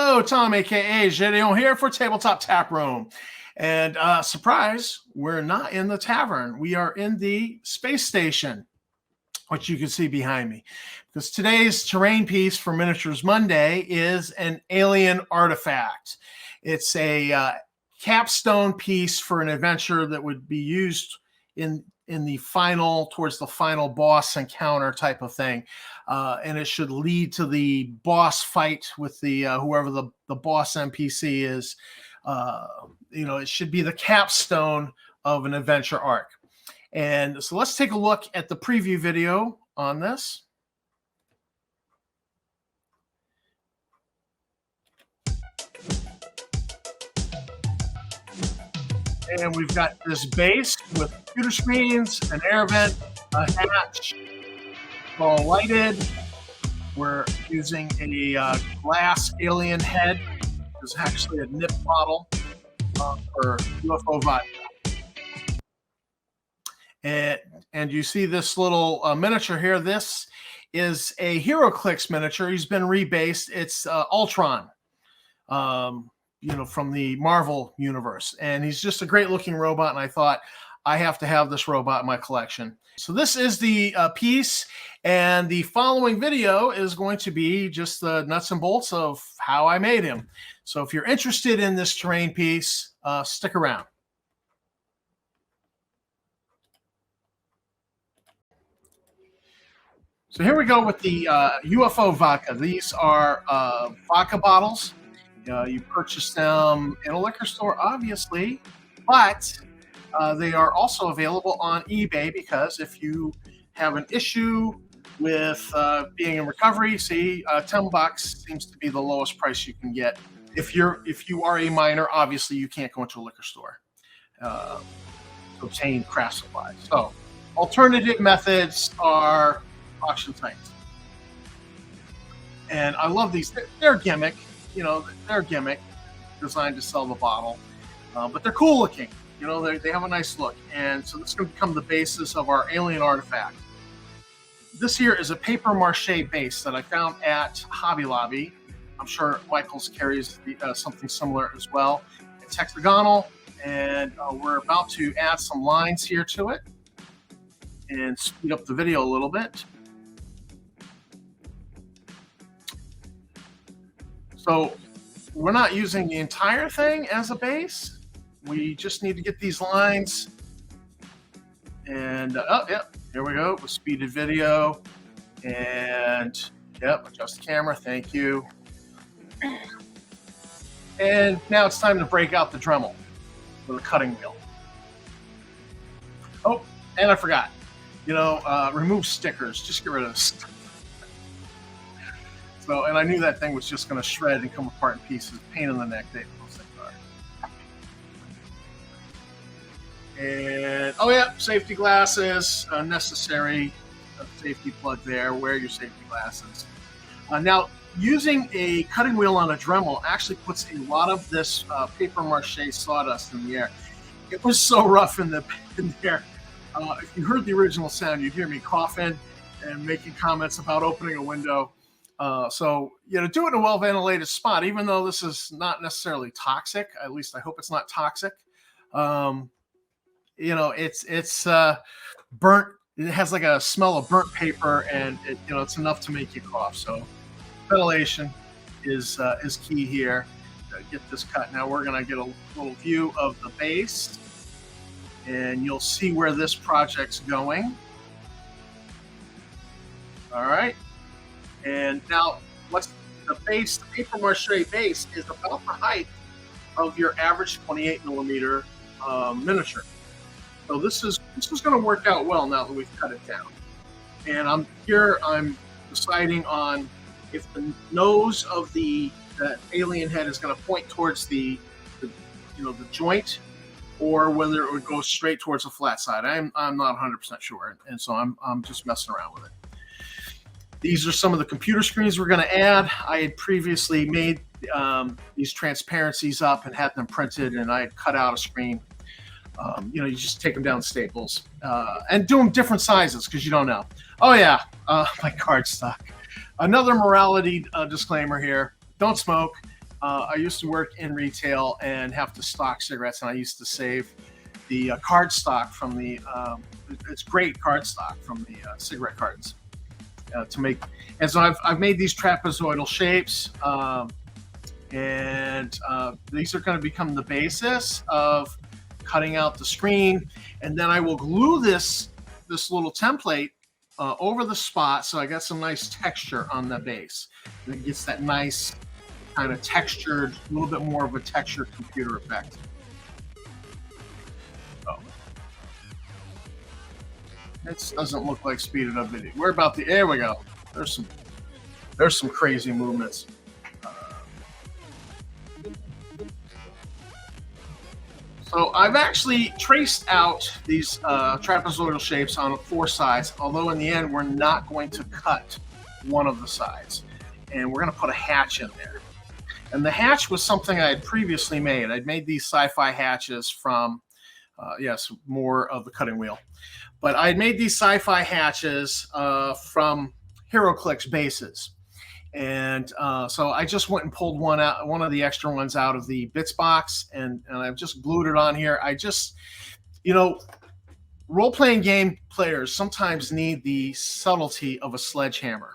Hello, Tom, aka Gedeon here for Tabletop Tap Room. And surprise, we're not in the tavern. We are in the space station, which you can see behind me. Because today's terrain piece for Miniatures Monday is an alien artifact. It's a capstone piece for an adventure that would be used in the towards the final boss encounter type of thing. And it should lead to the boss fight with the whoever the boss NPC is. It should be the capstone of an adventure arc. And so let's take a look at the preview video on this. And we've got this base with computer screens, an air vent, a hatch, all lighted. We're using a glass alien head. There's actually a nip bottle for UFO vodka. And you see this little miniature here. This is a HeroClix miniature. He's been rebased. It's Ultron. From the Marvel universe. And he's just a great looking robot. And I thought I have to have this robot in my collection. So this is the piece. And the following video is going to be just the nuts and bolts of how I made him. So if you're interested in this terrain piece, stick around. So here we go with the UFO vodka. These are vodka bottles. You purchase them in a liquor store, obviously, but they are also available on eBay because if you have an issue with being in recovery, see, $10 seems to be the lowest price you can get. If you are a minor, obviously you can't go into a liquor store to obtain craft supplies. So alternative methods are auction sites, and I love these. They're gimmick. They're a gimmick designed to sell the bottle, but they're cool looking. They have a nice look. And so this is going to become the basis of our alien artifact. This here is a paper mache base that I found at Hobby Lobby. I'm sure Michaels carries something similar as well. It's hexagonal, and we're about to add some lines here to it and speed up the video a little bit. So we're not using the entire thing as a base. We just need to get these lines. And here we go with speeded video. And adjust the camera. Thank you. And now it's time to break out the Dremel with a cutting wheel. Oh, and I forgot. Remove stickers. Just get rid of this. So, and I knew that thing was just going to shred and come apart in pieces. Pain in the neck, those things are. And safety glasses, necessary. Safety plug there. Wear your safety glasses. Now, using a cutting wheel on a Dremel actually puts a lot of this paper mache sawdust in the air. It was so rough in there. If you heard the original sound, you'd hear me coughing and making comments about opening a window. So do it in a well-ventilated spot, even though this is not necessarily toxic. At least I hope it's not toxic. It's burnt. It has like a smell of burnt paper, and it's enough to make you cough. So ventilation is key here. Get this cut. Now we're going to get a little view of the base, and you'll see where this project's going. All right. And now, what's the base? The paper mache base is about the height of your average 28 millimeter miniature. So this is going to work out well now that we've cut it down. And I'm deciding on if the nose of the alien head is going to point towards the joint, or whether it would go straight towards the flat side. I'm not 100% sure, and so I'm just messing around with it. These are some of the computer screens we're going to add. I had previously made these transparencies up and had them printed, and I had cut out a screen. You just take them down Staples and do them different sizes because you don't know. Oh, yeah, my cardstock. Another morality disclaimer here. Don't smoke. I used to work in retail and have to stock cigarettes, and I used to save the card stock from the. It's great card stock from the cigarette cartons to make. And so I've made these trapezoidal shapes, and these are going to become the basis of cutting out the screen, and then I will glue this little template over the spot, so I got some nice texture on the base. And it gets that nice kind of textured, a little bit more of a textured computer effect. Oh, this doesn't look like speeded up video. We're about the. There we go. There's some crazy movements. So I've actually traced out these trapezoidal shapes on 4 sides, although in the end we're not going to cut one of the sides. And we're going to put a hatch in there. And the hatch was something I had previously made. I'd made these sci-fi hatches from, yes, more of the cutting wheel. But I had made these sci-fi hatches from HeroClix bases. And so I just went and pulled one of the extra ones out of the bits box, and I've just glued it on here. I just, role-playing game players sometimes need the subtlety of a sledgehammer.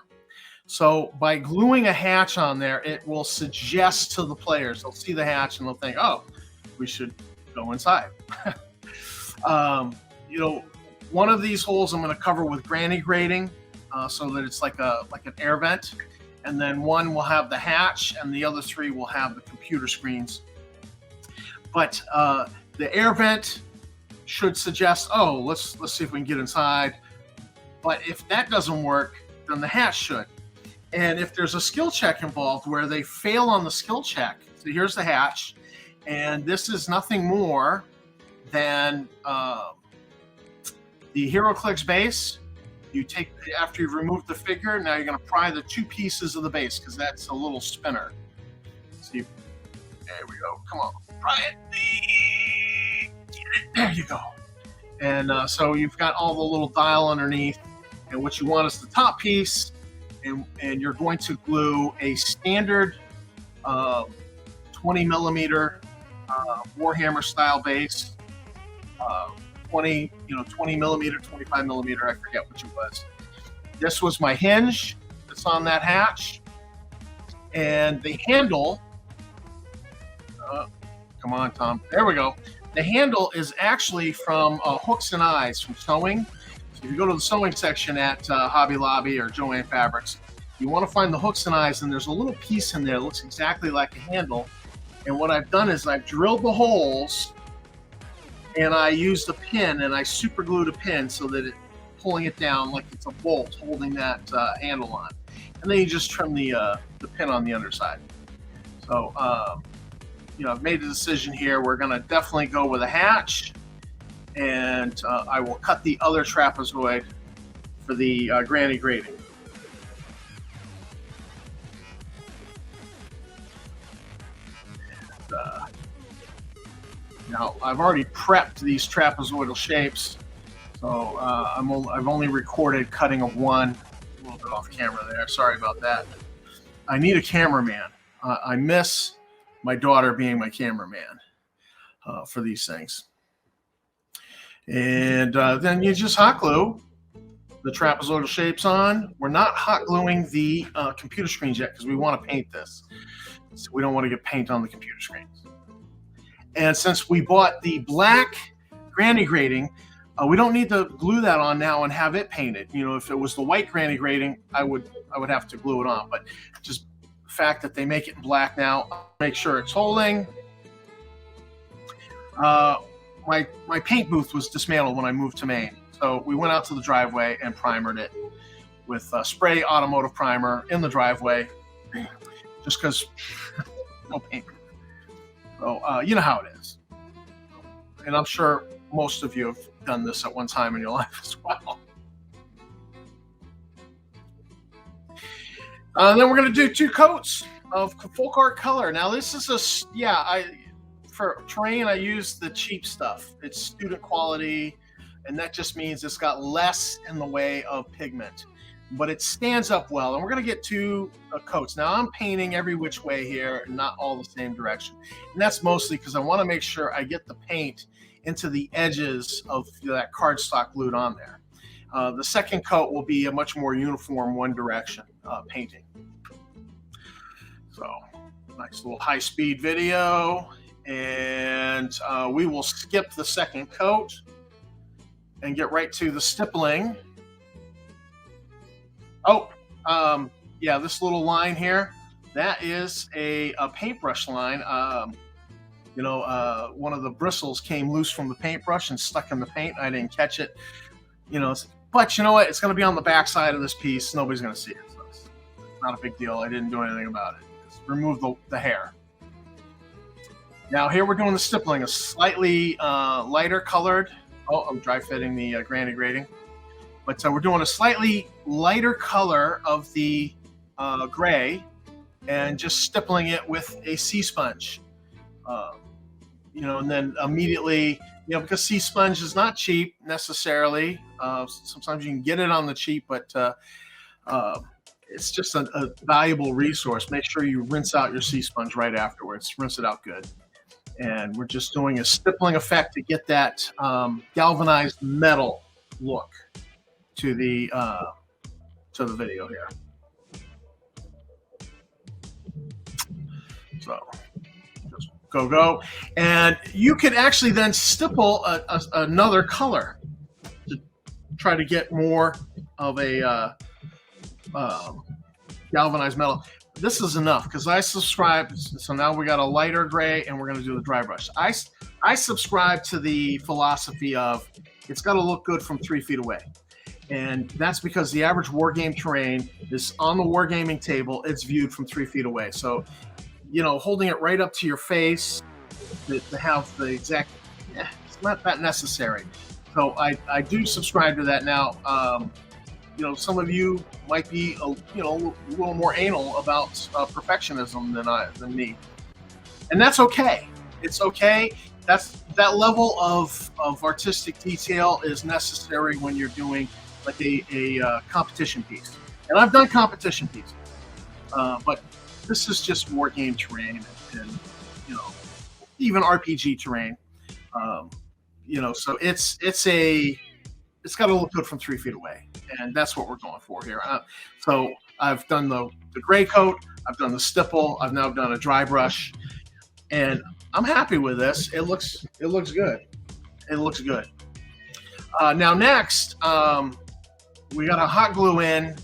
So by gluing a hatch on there, it will suggest to the players, they'll see the hatch and they'll think, oh, we should go inside. One of these holes I'm going to cover with granny grating so that it's like an air vent. And then one will have the hatch, and the other 3 will have the computer screens. But the air vent should suggest, oh, let's see if we can get inside. But if that doesn't work, then the hatch should. And if there's a skill check involved where they fail on the skill check, so here's the hatch, and this is nothing more than the HeroClix base. You take, after you've removed the figure, now you're going to pry the 2 pieces of the base, because that's a little spinner. See, there we go. Come on, pry it. Get it. There you go. And so you've got all the little dial underneath, and what you want is the top piece, and you're going to glue a standard 20 millimeter Warhammer style base. 20 millimeter, 25 millimeter, I forget which it was. This was my hinge that's on that hatch. And the handle, come on, Tom. There we go. The handle is actually from Hooks and Eyes from sewing. So if you go to the sewing section at Hobby Lobby or Jo-Ann Fabrics, you want to find the Hooks and Eyes, and there's a little piece in there that looks exactly like a handle. And what I've done is I've drilled the holes, and I used a pin, and I super glued a pin so that it's pulling it down like it's a bolt holding that handle on. And then you just trim the pin on the underside. So, I've made a decision here. We're going to definitely go with a hatch, and I will cut the other trapezoid for the granny grating. Now, I've already prepped these trapezoidal shapes, so I've only recorded cutting of one. A little bit off camera there. Sorry about that. I need a cameraman. I miss my daughter being my cameraman for these things. And then you just hot glue the trapezoidal shapes on. We're not hot gluing the computer screens yet because we want to paint this. So we don't want to get paint on the computer screens. And since we bought the black granny grating, we don't need to glue that on now and have it painted. If it was the white granny grating, I would have to glue it on. But just the fact that they make it in black now, make sure it's holding. My paint booth was dismantled when I moved to Maine, so we went out to the driveway and primered it with spray automotive primer in the driveway, just because no paint. So, you know how it is. And I'm sure most of you have done this at one time in your life as well. Then we're going to do 2 coats of Folk Art Color. Now, this is for terrain, I use the cheap stuff. It's student quality, and that just means it's got less in the way of pigment. but it stands up well. And we're going to get two coats. Now I'm painting every which way here and not all the same direction. And that's mostly because I want to make sure I get the paint into the edges of that cardstock glued on there. The second coat will be a much more uniform one direction painting. So nice little high-speed video. And we will skip the second coat and get right to the stippling. Oh, yeah, this little line here, that is a paintbrush line. One of the bristles came loose from the paintbrush and stuck in the paint. I didn't catch it, but you know what? It's going to be on the back side of this piece. Nobody's going to see it. So it's not a big deal. I didn't do anything about it. Just remove the hair. Now here we're doing the stippling, a slightly lighter colored. Oh, I'm dry fitting the granny grading. But we're doing a slightly lighter color of the gray and just stippling it with a sea sponge. And then immediately, because sea sponge is not cheap necessarily. Sometimes you can get it on the cheap, but it's just a valuable resource. Make sure you rinse out your sea sponge right afterwards. Rinse it out good. And we're just doing a stippling effect to get that galvanized metal look to the video here. So just go. And you could actually then stipple another color to try to get more of a galvanized metal. This is enough because I subscribe. So now we got a lighter gray and we're going to do the dry brush. I subscribe to the philosophy of it's got to look good from 3 feet away. And that's because the average war game terrain is on the wargaming table. It's viewed from 3 feet away. So, holding it right up to your face to have the exact, it's not that necessary. So I do subscribe to that now. Some of you might be a little more anal about perfectionism than me, and that's okay. It's okay. That level of artistic detail is necessary when you're doing like a competition piece. And I've done competition pieces, but this is just war game terrain and even RPG terrain. So it's got to look good from 3 feet away, and that's what we're going for here. So I've done the gray coat, I've done the stipple, I've now done a dry brush, and I'm happy with this. It looks good. It looks good. Now next, we got to hot glue in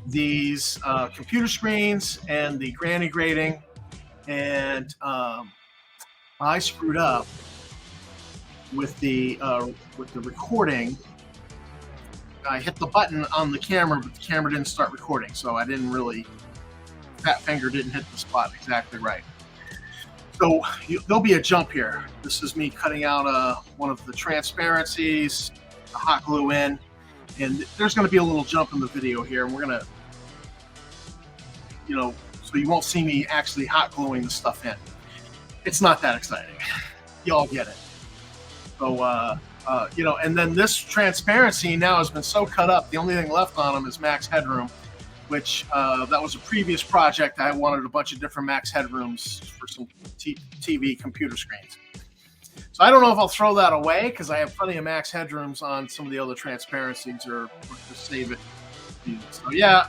these computer screens and the granny grading, and I screwed up with the recording. I hit the button on the camera, but the camera didn't start recording, so I didn't really. Fat finger didn't hit the spot exactly right. So there'll be a jump here. This is me cutting out one of the transparencies, the hot glue in, and there's going to be a little jump in the video here, and we're going to, so you won't see me actually hot gluing the stuff in. It's not that exciting. Y'all get it. So, and then this transparency now has been so cut up, the only thing left on them is max headroom, which that was a previous project. I wanted a bunch of different max headrooms for some TV computer screens. So I don't know if I'll throw that away because I have plenty of max headrooms on some of the other transparencies or just save it. So yeah,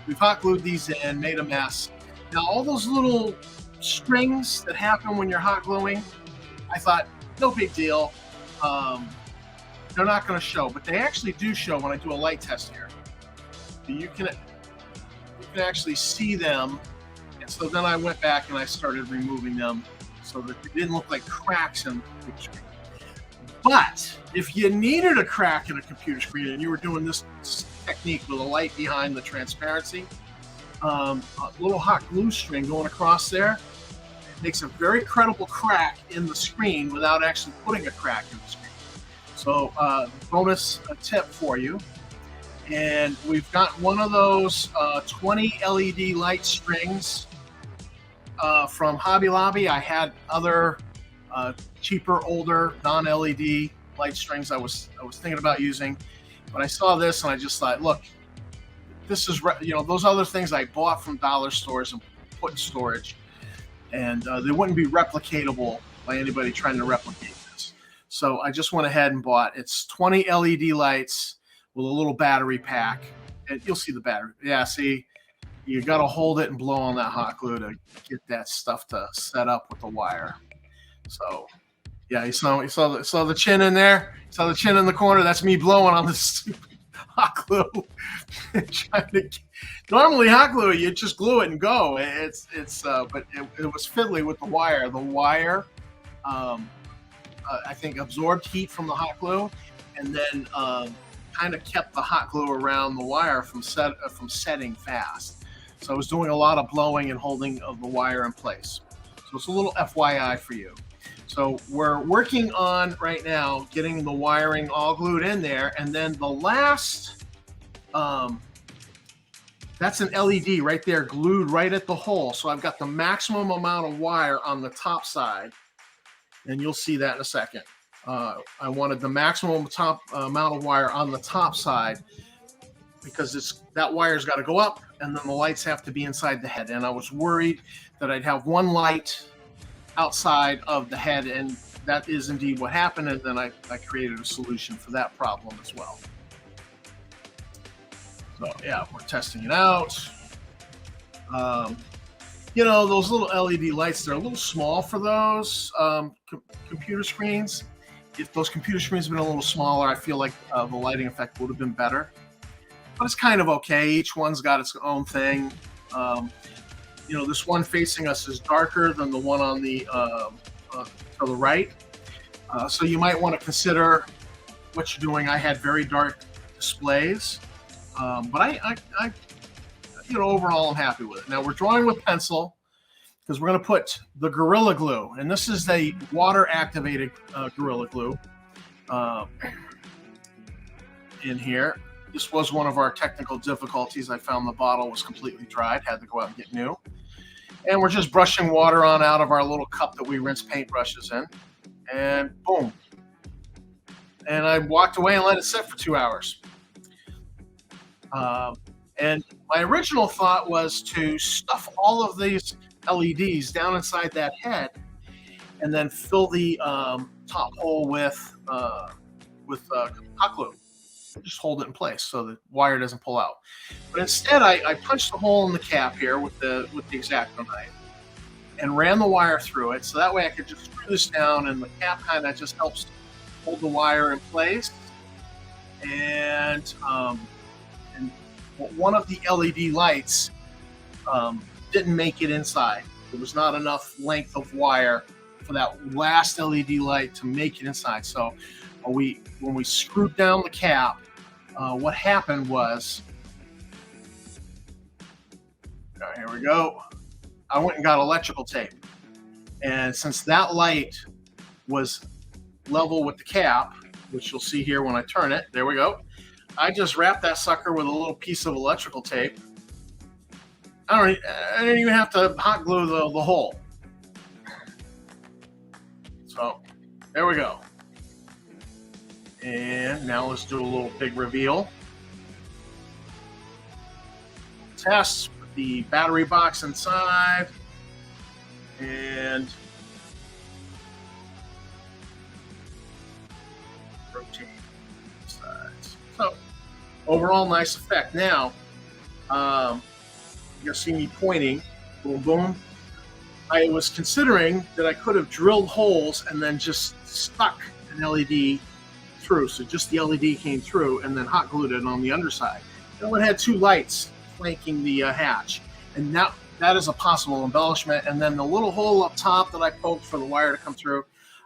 we've hot glued these in, made a mess. Now all those little strings that happen when you're hot gluing, I thought, no big deal. They're not going to show, but they actually do show when I do a light test here. You can actually see them, and so then I went back and I started removing them so that they didn't look like cracks in the computer screen. But if you needed a crack in a computer screen and you were doing this technique with a light behind the transparency, a little hot glue string going across there makes a very credible crack in the screen without actually putting a crack in the screen. So bonus tip for you. And we've got one of those 20 LED light strings from Hobby Lobby. I had other cheaper, older, non-LED light strings I was thinking about using, but I saw this and I just thought, look, this is, those other things I bought from dollar stores and put in storage, and they wouldn't be replicatable by anybody trying to replicate this. So I just went ahead and bought, it's 20 LED lights with a little battery pack, and you'll see the battery. Yeah, see, you got to hold it and blow on that hot glue to get that stuff to set up with the wire. So yeah, you saw the chin in there. You saw the chin in the corner. That's me blowing on the stupid hot glue. Normally hot glue, you just glue it and go. But it was fiddly with the wire. The wire, I think, absorbed heat from the hot glue, and then kind of kept the hot glue around the wire from setting fast. So I was doing a lot of blowing and holding of the wire in place. So it's a little FYI for you. So we're working on right now getting the wiring all glued in there, and then the last, that's an LED right there glued right at the hole. So I've got the maximum amount of wire on the top side, and you'll see that in a second. I wanted the maximum amount of wire on the top side because that wire's got to go up, and then the lights have to be inside the head. And I was worried that I'd have one light outside of the head, and that is indeed what happened. And then I created a solution for that problem as well. So yeah, we're testing it out. Those little LED lights, they're a little small for those computer screens. If those computer screens had been a little smaller, I feel like the lighting effect would have been better. But it's kind of okay. Each one's got its own thing. This one facing us is darker than the one on the to the right. So you might want to consider what you're doing. I had very dark displays, but I overall I'm happy with it. Now we're drawing with pencil because we're going to put the Gorilla Glue, and this is the water-activated Gorilla Glue in here. This was one of our technical difficulties. I found the bottle was completely dried, had to go out and get new. And we're just brushing water on out of our little cup that we rinse paintbrushes in. And boom. And I walked away and let it sit for 2 hours. And my original thought was to stuff all of these LEDs down inside that head and then fill the top hole with hot glue. Just hold it in place so the wire doesn't pull out. But instead, I punched a hole in the cap here with the X-Acto knife and ran the wire through it, so that way I could just screw this down, and the cap kind of just helps hold the wire in place. And one of the LED lights didn't make it inside. There was not enough length of wire for that last LED light to make it inside. So when we screwed down the cap, what happened was, here we go. I went and got electrical tape. And since that light was level with the cap, which you'll see here when I turn it, there we go. I just wrapped that sucker with a little piece of electrical tape. I didn't even have to hot glue the hole. So there we go. And now let's do a little big reveal. Test with the battery box inside. And rotate sides. So overall, nice effect. Now, you'll see me pointing. Boom, boom. I was considering that I could have drilled holes and then just stuck an LED through, so just the LED came through, and then hot glued it on the underside. Then it had two lights flanking the hatch, and now that is a possible embellishment. And then the little hole up top that I poked for the wire to come through,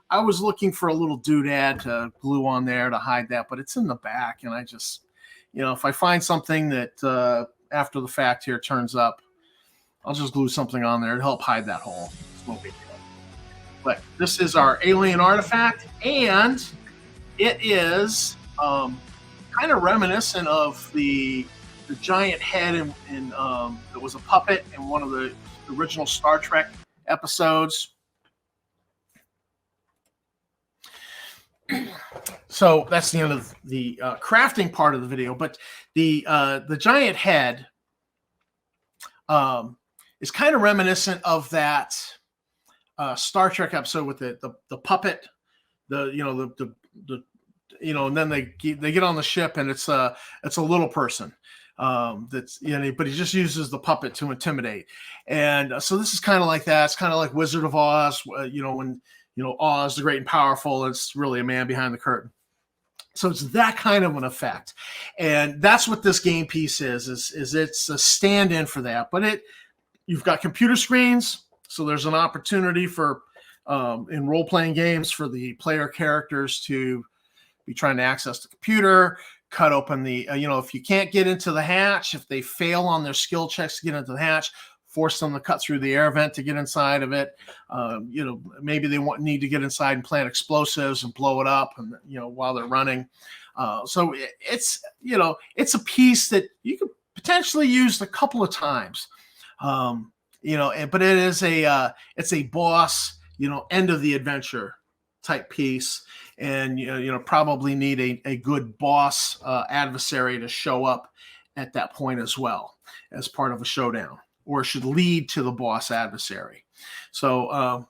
I was looking for a little doodad to glue on there to hide that, but it's in the back, and I just, if I find something that after the fact here turns up, I'll just glue something on there to help hide that hole. It's no big deal. But this is our alien artifact, and it is kind of reminiscent of the giant head in that was a puppet in one of the original Star Trek episodes. So that's the end of the crafting part of the video. But the giant head is kind of reminiscent of that Star Trek episode with the puppet, the and then they get on the ship and it's a little person that's but he just uses the puppet to intimidate. And so this is kind of like that. It's kind of like Wizard of Oz, when Oz the Great and Powerful, it's really a man behind the curtain. So it's that kind of an effect. And that's what this game piece is it's a stand-in for that. But you've got computer screens, so there's an opportunity for in role-playing games for the player characters to be trying to access the computer, cut open the, if you can't get into the hatch, if they fail on their skill checks to get into the hatch, force them to cut through the air vent to get inside of it. Maybe they need to get inside and plant explosives and blow it up, and while they're running. So it's a piece that you could potentially use a couple of times. But it is it's a boss, end of the adventure type piece, and probably need a good boss adversary to show up at that point as well as part of a showdown, or should lead to the boss adversary. So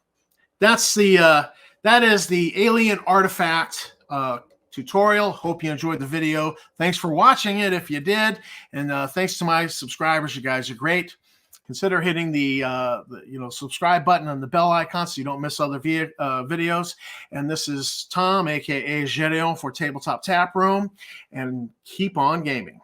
that is the Alien Artifact tutorial. Hope you enjoyed the video. Thanks for watching it if you did, and thanks to my subscribers. You guys are great. Consider hitting the subscribe button and the bell icon so you don't miss other videos. And this is Tom, aka Gedeon, for Tabletop Tap Room, and keep on gaming.